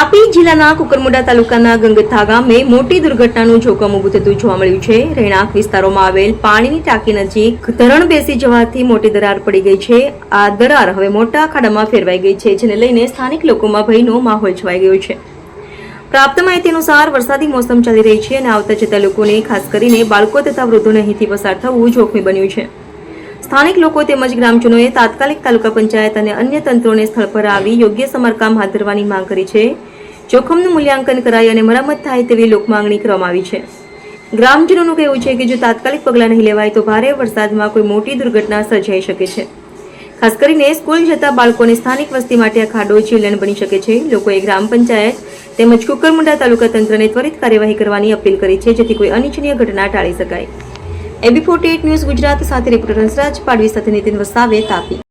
તાપી જિલ્લાના કુકરમુંડા તાલુકાના ગંગથા ગામે મોટી દુર્ઘટનાનું જોખમ ઊભું થતું જોવા મળ્યું છે। રહેણાંક વિસ્તારોમાં આવેલ પાણીની ટાંકી નજીક ધરણ બેસી જવાથી મોટી દરાર પડી ગઈ છે। આ દરાર હવે મોટા ખાડામાં ફેરવાઈ ગઈ છે, જેને લઈને સ્થાનિક લોકોમાં ભયનો માહોલ છવાઈ ગયો છે। પ્રાપ્ત માહિતી અનુસાર વરસાદી મોસમ ચાલી રહી છે અને આવતા જતા લોકોને ખાસ કરીને બાળકો તથા વૃદ્ધોને અહીંથી પસાર થવું જોખમી બન્યું છે। સ્થાનિક લોકો તેમજ ગ્રામજનોએ તાત્કાલિક તાલુકા પંચાયત અને અન્ય તંત્રોને સ્થળ પર આવી યોગ્ય સમારકામ હાથ ધરવાની માંગ કરી છે। જોખમનું મૂલ્યાંકન કરાઈ અને મરામત થાય તેવી લોકમાંગણી કરવામાં આવી છે। ગ્રામજનોનું કહેવું છે કે જો તાત્કાલિક પગલાં નહીં લેવાય તો ભારે વરસાદમાં કોઈ મોટી દુર્ઘટના સર્જાઈ શકે છે। ખાસ કરીને સ્કૂલ જતા બાળકોને સ્થાનિક વસ્તી માટે આ ખાડો જીવલેણ બની શકે છે। લોકોએ ગ્રામ પંચાયત તેમજ કુકરમુંડા તાલુકા તંત્રને ત્વરિત કાર્યવાહી કરવાની અપીલ કરી છે, જેથી કોઈ અનિચ્છનીય ઘટના ટાળી શકાય। AB48 ન્યૂઝ ગુજરાત સાથે રિપોર્ટર હંસરાજ પાડવી સાથે નીતિન વસાવે, તાપી।